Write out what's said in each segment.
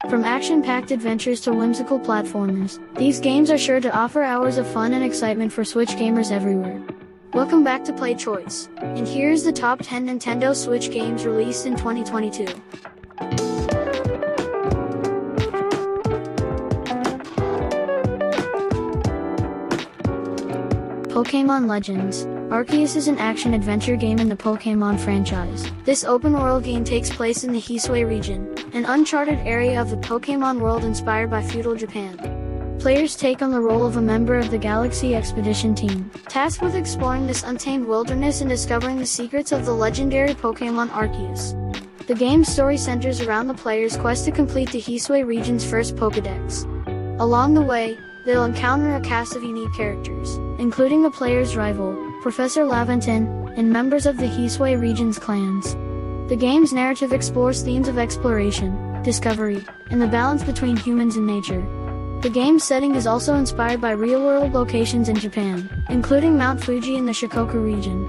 From action-packed adventures to whimsical platformers, these games are sure to offer hours of fun and excitement for Switch gamers everywhere. Welcome back to Play Choice, and here's the top 10 Nintendo Switch games released in 2022. Pokémon Legends. Arceus is an action-adventure game in the Pokémon franchise. This open-world game takes place in the Hisui region, an uncharted area of the Pokémon world inspired by feudal Japan. Players take on the role of a member of the Galaxy Expedition Team, tasked with exploring this untamed wilderness and discovering the secrets of the legendary Pokémon Arceus. The game's story centers around the player's quest to complete the Hisui region's first Pokédex. Along the way, they'll encounter a cast of unique characters, including the player's rival, Professor Laventon, and members of the Hisui region's clans. The game's narrative explores themes of exploration, discovery, and the balance between humans and nature. The game's setting is also inspired by real-world locations in Japan, including Mount Fuji in the Shikoku region.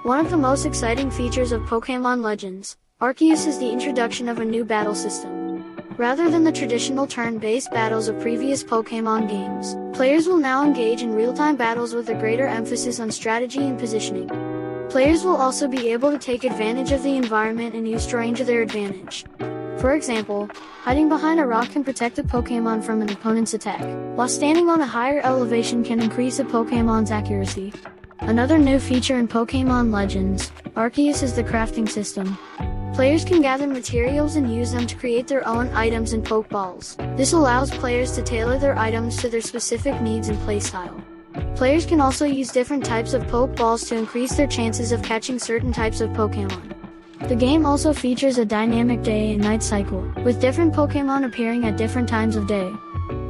One of the most exciting features of Pokémon Legends, Arceus, is the introduction of a new battle system. Rather than the traditional turn-based battles of previous Pokémon games, players will now engage in real-time battles with a greater emphasis on strategy and positioning. Players will also be able to take advantage of the environment and use terrain to their advantage. For example, hiding behind a rock can protect a Pokémon from an opponent's attack, while standing on a higher elevation can increase a Pokémon's accuracy. Another new feature in Pokémon Legends, Arceus, is the crafting system. Players can gather materials and use them to create their own items and Pokeballs. This allows players to tailor their items to their specific needs and playstyle. Players can also use different types of Pokeballs to increase their chances of catching certain types of Pokémon. The game also features a dynamic day and night cycle, with different Pokémon appearing at different times of day.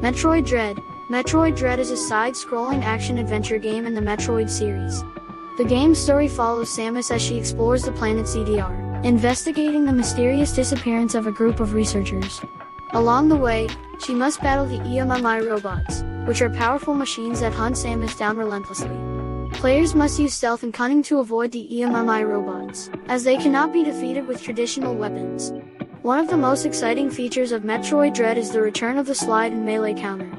Metroid Dread. Metroid Dread is a side-scrolling action-adventure game in the Metroid series. The game's story follows Samus as she explores the planet CDR, investigating the mysterious disappearance of a group of researchers. Along the way, she must battle the EMMI robots, which are powerful machines that hunt Samus down relentlessly. Players must use stealth and cunning to avoid the EMMI robots, as they cannot be defeated with traditional weapons. One of the most exciting features of Metroid Dread is the return of the slide and melee counter.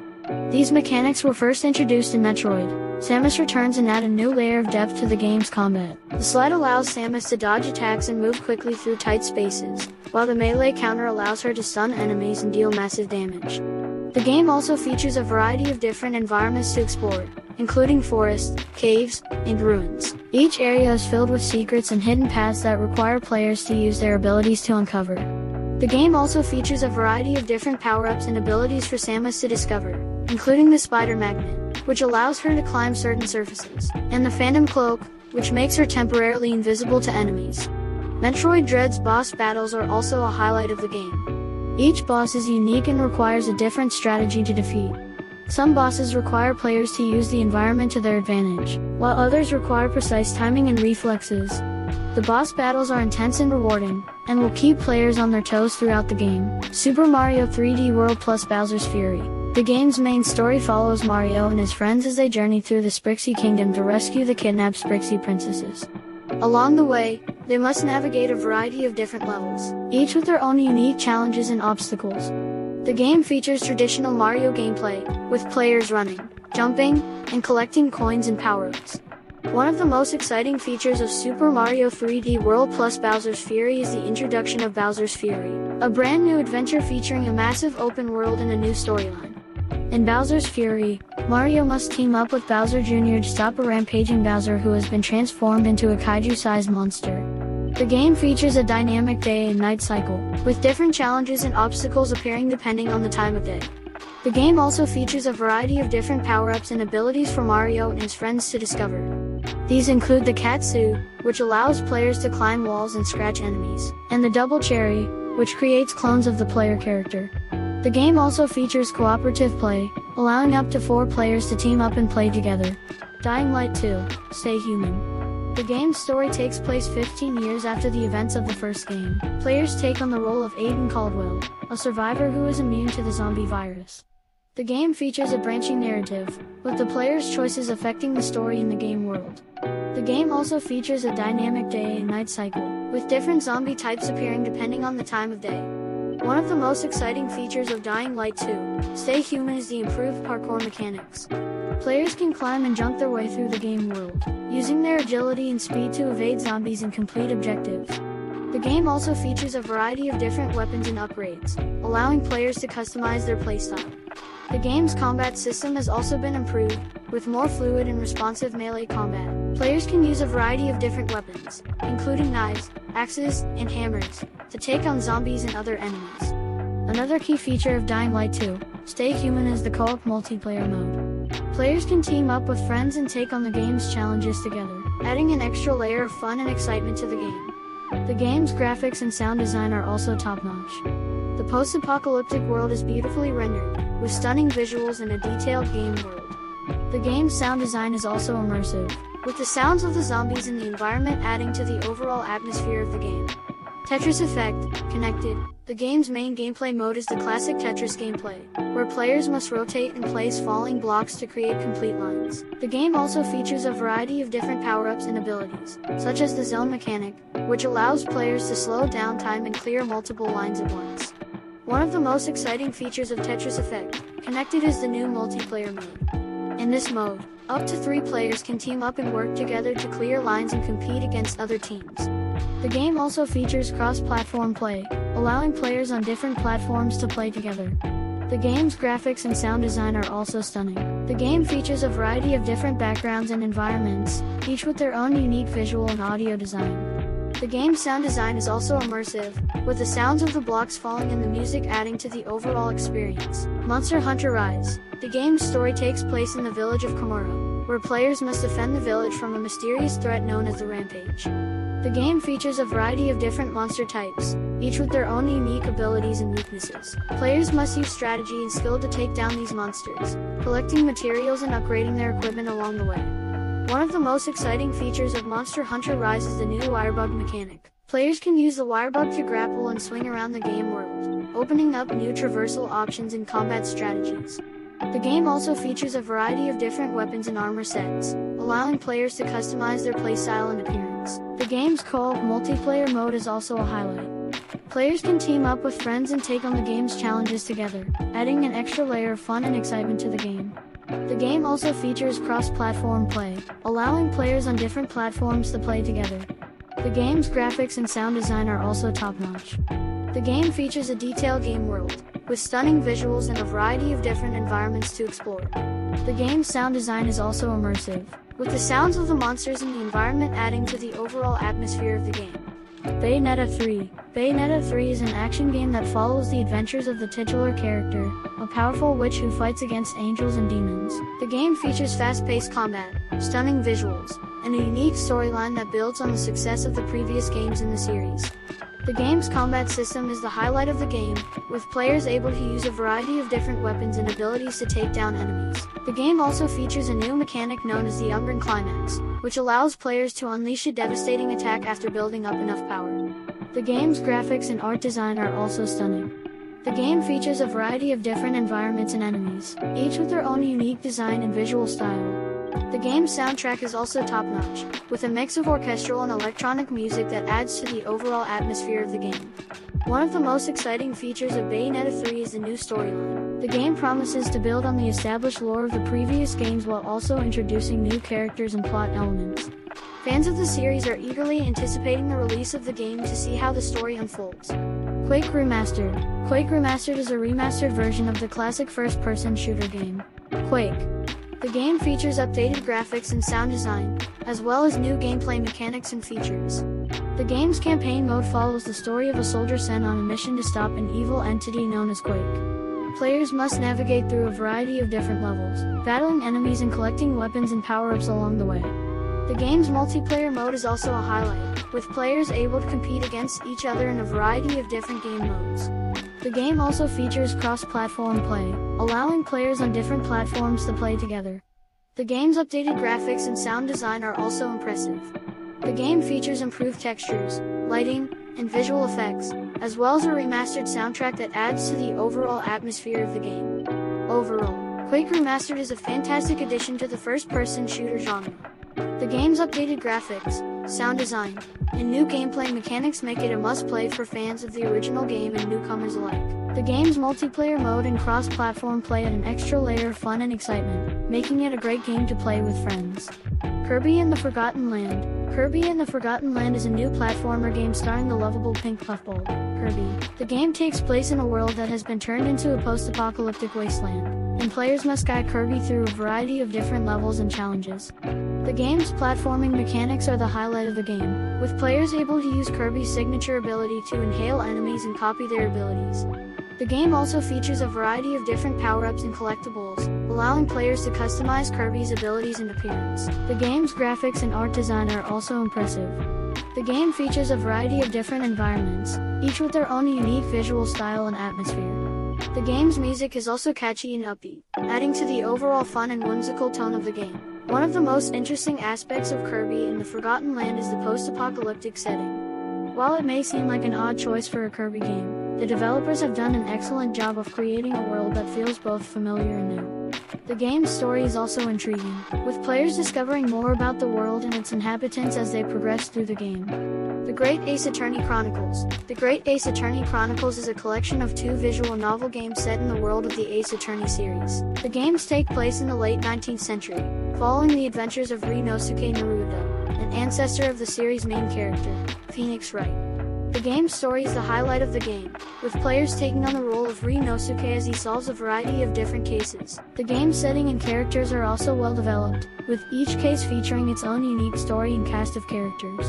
These mechanics were first introduced in Metroid. Samus returns and add a new layer of depth to the game's combat. The slide allows Samus to dodge attacks and move quickly through tight spaces, while the melee counter allows her to stun enemies and deal massive damage. The game also features a variety of different environments to explore, including forests, caves, and ruins. Each area is filled with secrets and hidden paths that require players to use their abilities to uncover. The game also features a variety of different power-ups and abilities for Samus to discover, including the Spider Magnet, which allows her to climb certain surfaces, and the Phantom Cloak, which makes her temporarily invisible to enemies. Metroid Dread's boss battles are also a highlight of the game. Each boss is unique and requires a different strategy to defeat. Some bosses require players to use the environment to their advantage, while others require precise timing and reflexes. The boss battles are intense and rewarding, and will keep players on their toes throughout the game. Super Mario 3D World plus Bowser's Fury. The game's main story follows Mario and his friends as they journey through the Sprixie Kingdom to rescue the kidnapped Sprixie princesses. Along the way, they must navigate a variety of different levels, each with their own unique challenges and obstacles. The game features traditional Mario gameplay, with players running, jumping, and collecting coins and power-ups. One of the most exciting features of Super Mario 3D World plus Bowser's Fury is the introduction of Bowser's Fury, a brand new adventure featuring a massive open world and a new storyline. In Bowser's Fury, Mario must team up with Bowser Jr. to stop a rampaging Bowser who has been transformed into a kaiju-sized monster. The game features a dynamic day and night cycle, with different challenges and obstacles appearing depending on the time of day. The game also features a variety of different power-ups and abilities for Mario and his friends to discover. These include the Katsu, which allows players to climb walls and scratch enemies, and the Double Cherry, which creates clones of the player character. The game also features cooperative play, allowing up to 4 players to team up and play together. Dying Light 2, Stay Human. The game's story takes place 15 years after the events of the first game. Players take on the role of Aiden Caldwell, a survivor who is immune to the zombie virus. The game features a branching narrative, with the player's choices affecting the story in the game world. The game also features a dynamic day and night cycle, with different zombie types appearing depending on the time of day. One of the most exciting features of Dying Light 2, Stay Human, is the improved parkour mechanics. Players can climb and jump their way through the game world, using their agility and speed to evade zombies and complete objectives. The game also features a variety of different weapons and upgrades, allowing players to customize their playstyle. The game's combat system has also been improved, with more fluid and responsive melee combat. Players can use a variety of different weapons, including knives, axes, and hammers, to take on zombies and other enemies. Another key feature of Dying Light 2, Stay Human, is the co-op multiplayer mode. Players can team up with friends and take on the game's challenges together, adding an extra layer of fun and excitement to the game. The game's graphics and sound design are also top-notch. The post-apocalyptic world is beautifully rendered, with stunning visuals and a detailed game world. The game's sound design is also immersive, with the sounds of the zombies and the environment adding to the overall atmosphere of the game. Tetris Effect, Connected. The game's main gameplay mode is the classic Tetris gameplay, where players must rotate and place falling blocks to create complete lines. The game also features a variety of different power-ups and abilities, such as the zone mechanic, which allows players to slow down time and clear multiple lines at once. One of the most exciting features of Tetris Effect, Connected, is the new multiplayer mode. In this mode, up to 3 players can team up and work together to clear lines and compete against other teams. The game also features cross-platform play, allowing players on different platforms to play together. The game's graphics and sound design are also stunning. The game features a variety of different backgrounds and environments, each with their own unique visual and audio design. The game's sound design is also immersive, with the sounds of the blocks falling and the music adding to the overall experience. Monster Hunter Rise. The game's story takes place in the village of Komura, where players must defend the village from a mysterious threat known as the Rampage. The game features a variety of different monster types, each with their own unique abilities and weaknesses. Players must use strategy and skill to take down these monsters, collecting materials and upgrading their equipment along the way. One of the most exciting features of Monster Hunter Rise is the new wirebug mechanic. Players can use the wirebug to grapple and swing around the game world, opening up new traversal options and combat strategies. The game also features a variety of different weapons and armor sets, allowing players to customize their playstyle and appearance. The game's co-op multiplayer mode is also a highlight. Players can team up with friends and take on the game's challenges together, adding an extra layer of fun and excitement to the game. The game also features cross-platform play, allowing players on different platforms to play together. The game's graphics and sound design are also top-notch. The game features a detailed game world, with stunning visuals and a variety of different environments to explore. The game's sound design is also immersive, with the sounds of the monsters and the environment adding to the overall atmosphere of the game. Bayonetta 3. Bayonetta 3 is an action game that follows the adventures of the titular character, a powerful witch who fights against angels and demons. The game features fast-paced combat, stunning visuals, and a unique storyline that builds on the success of the previous games in the series. The game's combat system is the highlight of the game, with players able to use a variety of different weapons and abilities to take down enemies. The game also features a new mechanic known as the Umbran Climax, which allows players to unleash a devastating attack after building up enough power. The game's graphics and art design are also stunning. The game features a variety of different environments and enemies, each with their own unique design and visual style. The game's soundtrack is also top-notch, with a mix of orchestral and electronic music that adds to the overall atmosphere of the game. One of the most exciting features of Bayonetta 3 is the new storyline. The game promises to build on the established lore of the previous games while also introducing new characters and plot elements. Fans of the series are eagerly anticipating the release of the game to see how the story unfolds. Quake Remastered. Quake Remastered is a remastered version of the classic first-person shooter game, Quake. The game features updated graphics and sound design, as well as new gameplay mechanics and features. The game's campaign mode follows the story of a soldier sent on a mission to stop an evil entity known as Quake. Players must navigate through a variety of different levels, battling enemies and collecting weapons and power-ups along the way. The game's multiplayer mode is also a highlight, with players able to compete against each other in a variety of different game modes. The game also features cross-platform play, allowing players on different platforms to play together. The game's updated graphics and sound design are also impressive. The game features improved textures, lighting, and visual effects, as well as a remastered soundtrack that adds to the overall atmosphere of the game. Overall, Quake Remastered is a fantastic addition to the first-person shooter genre. The game's updated graphics, sound design, and new gameplay mechanics make it a must-play for fans of the original game and newcomers alike. The game's multiplayer mode and cross-platform play add an extra layer of fun and excitement, making it a great game to play with friends. Kirby and the Forgotten Land. Kirby and the Forgotten Land is a new platformer game starring the lovable pink puffball, Kirby. The game takes place in a world that has been turned into a post-apocalyptic wasteland, and players must guide Kirby through a variety of different levels and challenges. The game's platforming mechanics are the highlight of the game, with players able to use Kirby's signature ability to inhale enemies and copy their abilities. The game also features a variety of different power-ups and collectibles, allowing players to customize Kirby's abilities and appearance. The game's graphics and art design are also impressive. The game features a variety of different environments, each with their own unique visual style and atmosphere. The game's music is also catchy and upbeat, adding to the overall fun and whimsical tone of the game. One of the most interesting aspects of Kirby and the Forgotten Land is the post-apocalyptic setting. While it may seem like an odd choice for a Kirby game, the developers have done an excellent job of creating a world that feels both familiar and new. The game's story is also intriguing, with players discovering more about the world and its inhabitants as they progress through the game. The Great Ace Attorney Chronicles. The Great Ace Attorney Chronicles is a collection of 2 visual novel games set in the world of the Ace Attorney series. The games take place in the late 19th century, following the adventures of Ryunosuke Naruto, an ancestor of the series' main character, Phoenix Wright. The game's story is the highlight of the game, with players taking on the role of Ryunosuke as he solves a variety of different cases. The game's setting and characters are also well developed, with each case featuring its own unique story and cast of characters.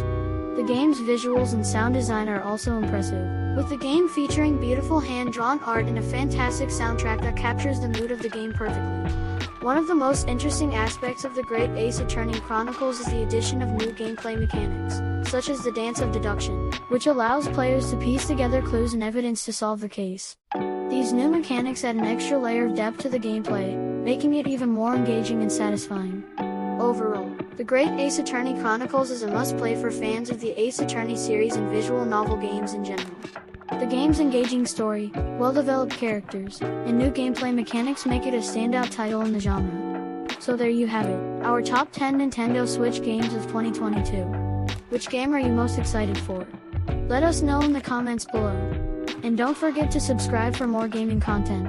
The game's visuals and sound design are also impressive, with the game featuring beautiful hand-drawn art and a fantastic soundtrack that captures the mood of the game perfectly. One of the most interesting aspects of the Great Ace Attorney Chronicles is the addition of new gameplay mechanics, such as the Dance of Deduction, which allows players to piece together clues and evidence to solve the case. These new mechanics add an extra layer of depth to the gameplay, making it even more engaging and satisfying. Overall, the Great Ace Attorney Chronicles is a must-play for fans of the Ace Attorney series and visual novel games in general. The game's engaging story, well-developed characters, and new gameplay mechanics make it a standout title in the genre. So there you have it, our top 10 Nintendo Switch games of 2022. Which game are you most excited for? Let us know in the comments below. And don't forget to subscribe for more gaming content.